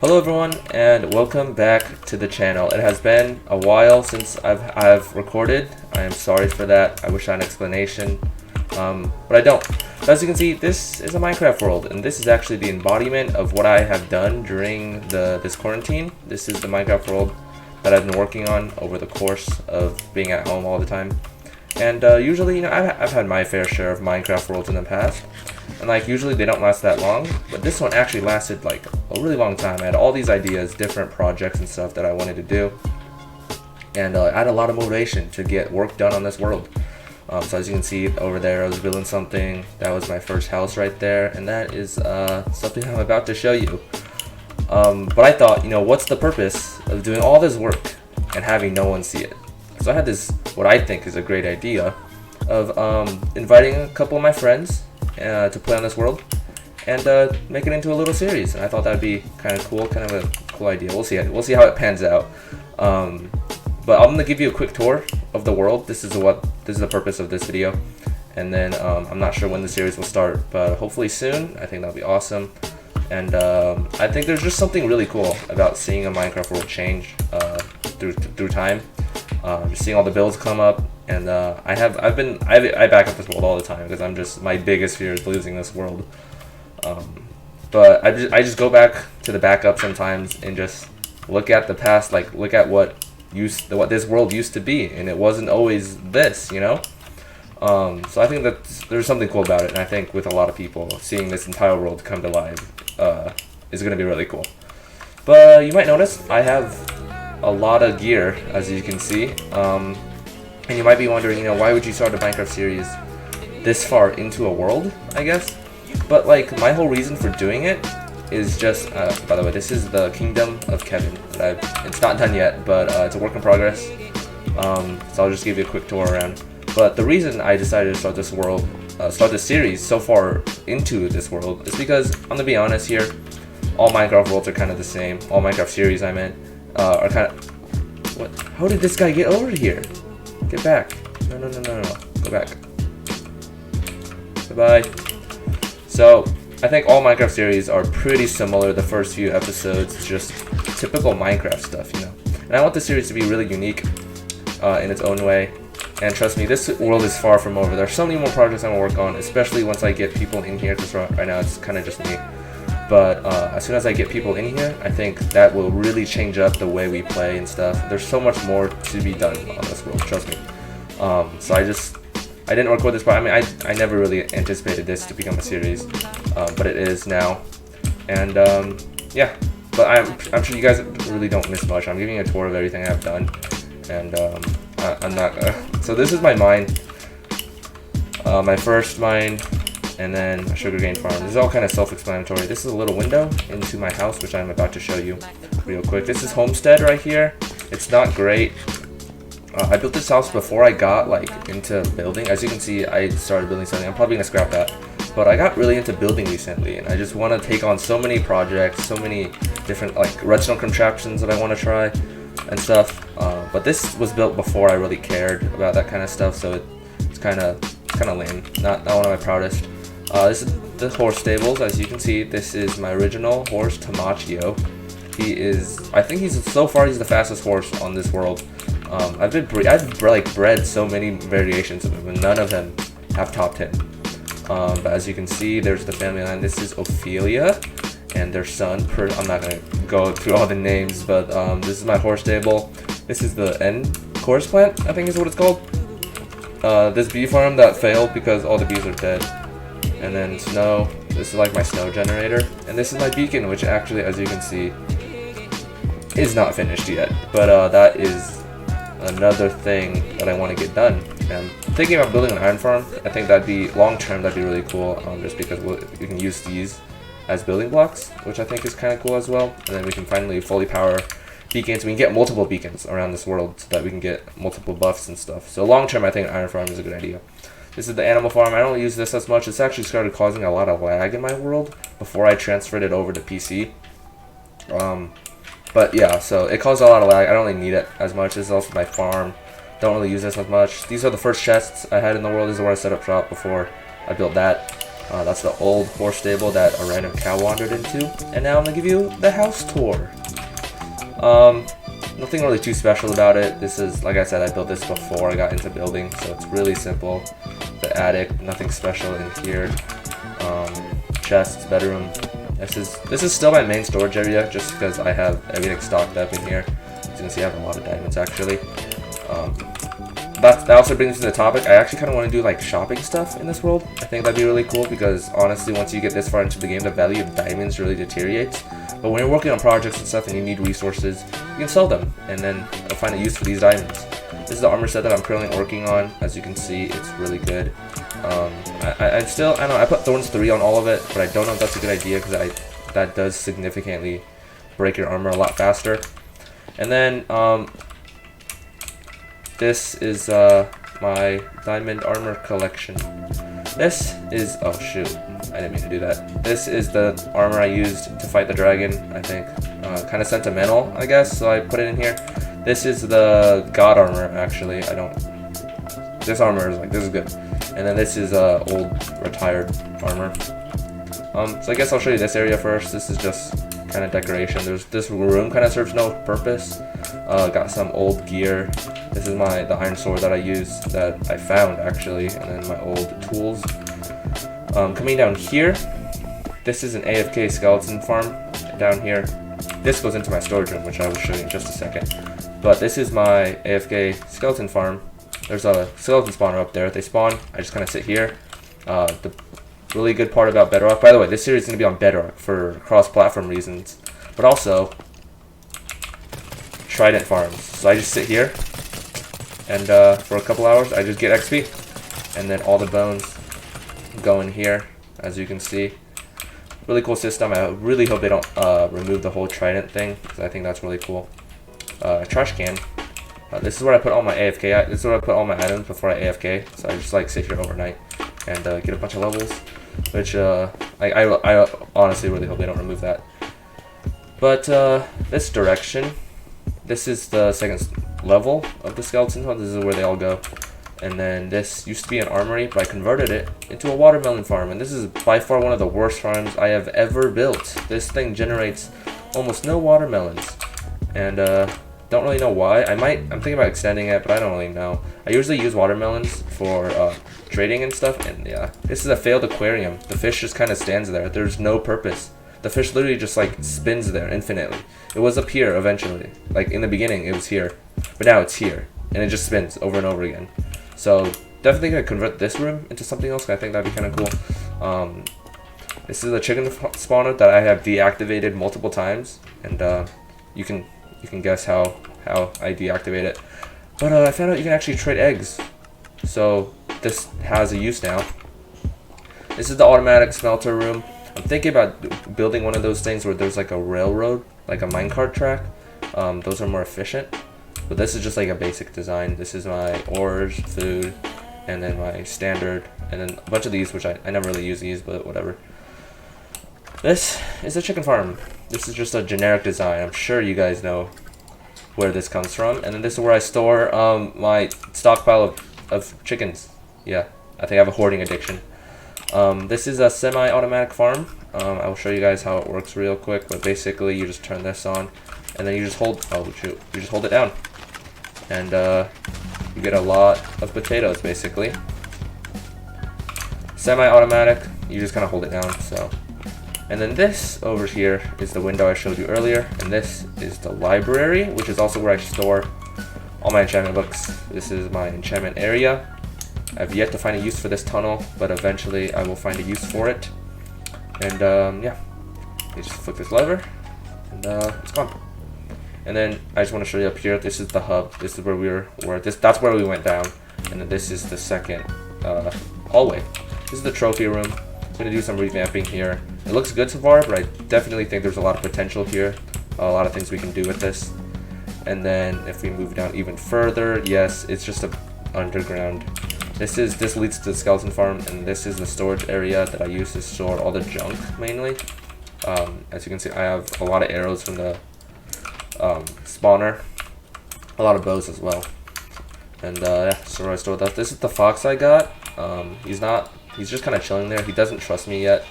Hello everyone, and welcome back to the channel. It has been a while since I've recorded. I am sorry for that. I wish I had an explanation, but I don't. As you can see, this is a Minecraft world, and this is actually the embodiment of what I have done during this quarantine. This is the Minecraft world that I've been working on over the course of being at home all the time. And usually, I've had my fair share of Minecraft worlds in the past. And usually they don't last that long, but this one actually lasted a really long time. I had all these ideas, different projects and stuff that I wanted to do. And I had a lot of motivation to get work done on this world. So as you can see over there, I was building something. That was my first house right there. And that is something I'm about to show you. But I thought, what's the purpose of doing all this work and having no one see it? So I had this, what I think is a great idea, of inviting a couple of my friends to play on this world and make it into a little series. And I thought that'd be kind of cool, kind of a cool idea. We'll see how it pans out. But I'm gonna give you a quick tour of the world. This is the purpose of this video. And then I'm not sure when the series will start, but hopefully soon. I think that'll be awesome. And I think there's just something really cool about seeing a Minecraft world change through time. Just seeing all the builds come up. And I back up this world all the time because my biggest fear is losing this world. But I just go back to the backup sometimes and just look at the past, look at what this world used to be, and it wasn't always this, So I think that there's something cool about it, and I think with a lot of people, seeing this entire world come to life is going to be really cool. But you might notice I have a lot of gear, as you can see. And you might be wondering, why would you start a Minecraft series this far into a world, I guess? But my whole reason for doing it is just, by the way, this is the Kingdom of Kevin. It's not done yet, but it's a work in progress. So I'll just give you a quick tour around. But the reason I decided to start this series so far into this world is because, I'm gonna be honest here, all Minecraft worlds are kind of the same. All Minecraft series, I meant, are kind of... What? How did this guy get over here? Get back. No. Go back. Goodbye. So, I think all Minecraft series are pretty similar. The first few episodes, just typical Minecraft stuff, And I want the series to be really unique in its own way. And trust me, this world is far from over. There are so many more projects I'm going to work on, especially once I get people in here, because right now it's kind of just me. But as soon as I get people in here, I think that will really change up the way we play and stuff. There's so much more to be done on this world, trust me. So I didn't record this part. I never really anticipated this to become a series, but it is now. And yeah, but I'm sure you guys really don't miss much. I'm giving you a tour of everything I've done, and I'm not. So this is my mine, my first mine. And then a sugarcane farm. This is all kind of self-explanatory. This is a little window into my house, which I'm about to show you real quick. This is Homestead right here. It's not great. I built this house before I got into building. As you can see, I started building something. I'm probably gonna scrap that. But I got really into building recently, and I just want to take on so many projects, so many different redstone contraptions that I want to try and stuff. But this was built before I really cared about that kind of stuff, so it's kind of lame. Not one of my proudest. This is the horse stables. As you can see, this is my original horse, Tamachio. I think so far he's the fastest horse on this world. I've bred so many variations of him, and none of them have topped him. But as you can see, there's the family line. This is Ophelia and their son. I'm not gonna go through all the names, but this is my horse stable. This is the N-Course plant, I think is what it's called. This bee farm that failed because all the bees are dead. And then snow, this is my snow generator. And this is my beacon, which actually, as you can see, is not finished yet. But that is another thing that I want to get done. And I'm thinking about building an iron farm. I think long term, that'd be really cool, just because we can use these as building blocks, which I think is kind of cool as well. And then we can finally fully power beacons. We can get multiple beacons around this world so that we can get multiple buffs and stuff. So long term, I think an iron farm is a good idea. This is the animal farm. I don't use this as much. It's actually started causing a lot of lag in my world before I transferred it over to PC. But yeah, so it caused a lot of lag. I don't really need it as much. This is also my farm. Don't really use this as much. These are the first chests I had in the world. This is where I set up shop before I built that. That's the old horse stable that a random cow wandered into. And now I'm gonna give you the house tour. Nothing really too special about it. This is, like I said, I built this before I got into building, so it's really simple. The attic, nothing special in here. Chests, bedroom. This is still my main storage area, just because I have everything stocked up in here. As you can see, I have a lot of diamonds actually. That also brings me to the topic. I actually kind of want to do like shopping stuff in this world. I think that'd be really cool because honestly, once you get this far into the game, the value of diamonds really deteriorates. But when you're working on projects and stuff and you need resources, you can sell them and then find a use for these diamonds. This is the armor set that I'm currently working on. As you can see, it's really good. I don't know, I put Thorns 3 on all of it, but I don't know if that's a good idea because that does significantly break your armor a lot faster. And then, this is my diamond armor collection. This is, oh shoot, I didn't mean to do that. This is the armor I used to fight the dragon, I think. Kind of sentimental, I guess, so I put it in here. This is the god armor, actually. This armor is like, this is good. And then this is old retired armor. So I guess I'll show you this area first. This is just kind of decoration. This room kind of serves no purpose. Got some old gear. This is the iron sword that I used, that I found actually, and then my old tools. Coming down here, this is an AFK skeleton farm down here. This goes into my storage room, which I will show you in just a second. But this is my AFK skeleton farm. There's a skeleton spawner up there. They spawn. I just kind of sit here. The really good part about Bedrock, by the way, this series is going to be on Bedrock for cross-platform reasons, but also Trident farms. So I just sit here, and for a couple hours, I just get XP, and then all the bones go in here, as you can see. Really cool system. I really hope they don't remove the whole Trident thing, because I think that's really cool. Trash can. This is where I put all my AFK. This is where I put all my items before I AFK. So I just like sit here overnight and get a bunch of levels, which I honestly really hope they don't remove that. But this direction, this is the second level of the skeleton hunt. This is where they all go. And then this used to be an armory, but I converted it into a watermelon farm. And this is by far one of the worst farms I have ever built. This thing generates almost no watermelons, and don't really know why. I'm thinking about extending it, but I don't really know. I usually use watermelons for trading and stuff, and yeah, this is a failed aquarium. The fish just kind of stands there. There's no purpose. The fish literally just like spins there infinitely. It was up here eventually. Like in the beginning, it was here, but now it's here, and it just spins over and over again. So definitely gonna convert this room into something else. I think that'd be kind of cool. This is a chicken spawner that I have deactivated multiple times, and you can guess how I deactivate it. But I found out you can actually trade eggs. So this has a use now. This is the automatic smelter room. I'm thinking about building one of those things where there's like a railroad, like a minecart track. Those are more efficient. But this is just like a basic design. This is my ores, food, and then my standard, and then a bunch of these, which I never really use these, but whatever. This is a chicken farm. This is just a generic design. I'm sure you guys know where this comes from. And then this is where I store my stockpile of chickens. Yeah, I think I have a hoarding addiction. This is a semi-automatic farm. I will show you guys how it works real quick, but basically you just turn this on, and then you just hold, you just hold it down. And you get a lot of potatoes, basically. Semi-automatic, you just kind of hold it down, so. And then this over here is the window I showed you earlier, and this is the library, which is also where I store all my enchantment books. This is my enchantment area. I've yet to find a use for this tunnel, but eventually I will find a use for it. And yeah, you just flick this lever, and it's gone. And then I just want to show you up here. This is the hub. This is where that's where we went down. And then this is the second hallway. This is the trophy room. I'm gonna do some revamping here. It looks good so far, but I definitely think there's a lot of potential here. A lot of things we can do with this. And then if we move down even further, yes, it's just a underground. This leads to the skeleton farm, and this is the storage area that I use to store all the junk mainly. As you can see, I have a lot of arrows from the spawner, a lot of bows as well. And yeah, so I store that. This is the fox I got. He's not He's just kind of chilling there. He doesn't trust me yet.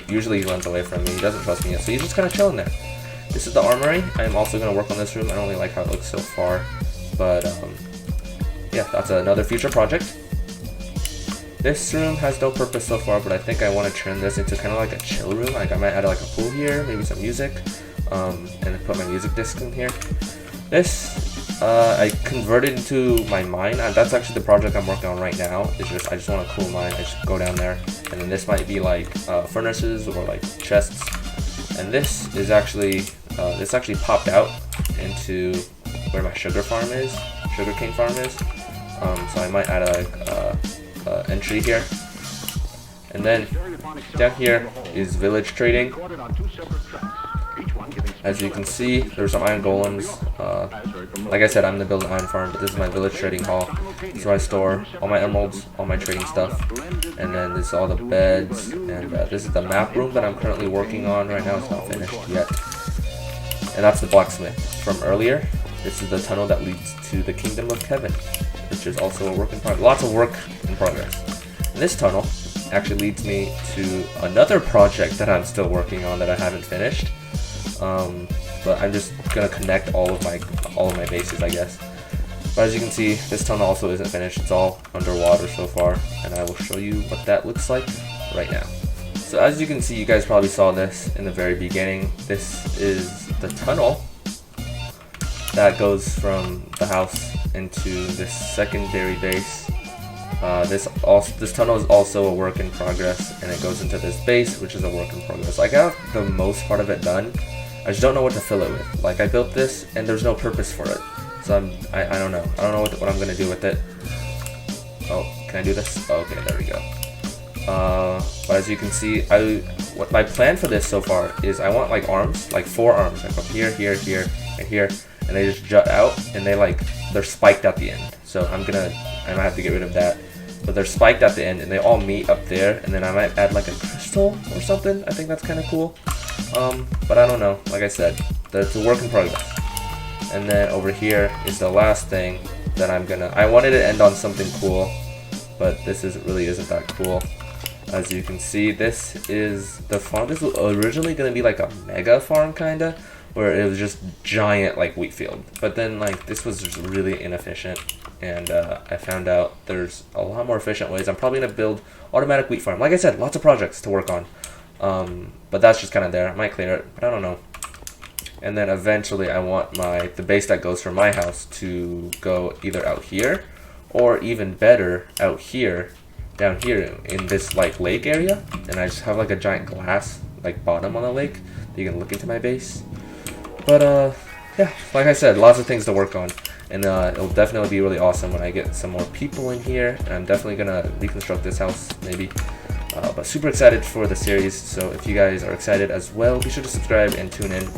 Usually he runs away from me. He doesn't trust me yet, so he's just kind of chilling there. This is the armory. I am also going to work on this room. I don't really like how it looks so far, but yeah, that's another future project. This room has no purpose so far, but I think I want to turn this into kind of like a chill room. Like I might add like a pool here, maybe some music, and then put my music disc in here. This I converted into my mine. That's actually the project I'm working on right now. It's just I just want a cool mine. I just go down there, and then this might be like furnaces or like chests. And this is actually this actually popped out into where my sugarcane farm is. So I might add a entry here. And then down here is village trading. As you can see, there's some iron golems. Like I said, I'm gonna build an iron farm, but this is my village trading hall. This is where I store all my emeralds, all my trading stuff. And then this is all the beds. And this is the map room that I'm currently working on right now. It's not finished yet. And that's the blacksmith from earlier. This is the tunnel that leads to the kingdom of Kevin, which is also a work in progress. Lots of work in progress. And this tunnel actually leads me to another project that I'm still working on that I haven't finished. But I'm just gonna connect all of my bases, I guess. But as you can see, this tunnel also isn't finished. It's all underwater so far, and I will show you what that looks like right now. So as you can see, you guys probably saw this in the very beginning. This is the tunnel that goes from the house into this secondary base. This tunnel is also a work in progress, and it goes into this base, which is a work in progress. Like, I have the most part of it done. I just don't know what to fill it with. Like, I built this, and there's no purpose for it. So I don't know. I don't know what I'm gonna do with it. Oh, can I do this? Oh, okay, there we go. But as you can see, what my plan for this so far is I want like arms, like 4 arms, like from here, here, here, and here, and they just jut out, and they're spiked at the end. So I might have to get rid of that. But they're spiked at the end, and they all meet up there, and then I might add like a crystal or something. I think that's kind of cool. But I don't know. Like I said, it's a work in progress. And then over here is the last thing that I wanted to end on something cool, but this really isn't that cool. As you can see, this is the farm. This was originally going to be like a mega farm kinda, where it was just giant like wheat field. But then like this was just really inefficient, and I found out there's a lot more efficient ways. I'm probably going to build automatic wheat farm. Like I said, lots of projects to work on. But that's just kind of there. I might clear it, but I don't know. And then eventually I want the base that goes from my house to go either out here, or even better, out here, down here in this like lake area. And I just have like a giant glass like bottom on the lake that you can look into my base. But yeah, like I said, lots of things to work on. And it'll definitely be really awesome when I get some more people in here. And I'm definitely gonna reconstruct this house, maybe. But super excited for the series, so if you guys are excited as well, be sure to subscribe and tune in.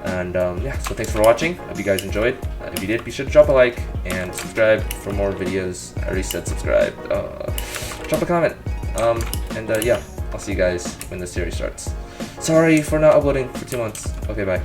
And yeah, so thanks for watching. Hope you guys enjoyed. If you did, be sure to drop a like and subscribe for more videos. I already said subscribe. Drop a comment. And yeah, I'll see you guys when the series starts. Sorry for not uploading for 2 months. Okay, bye.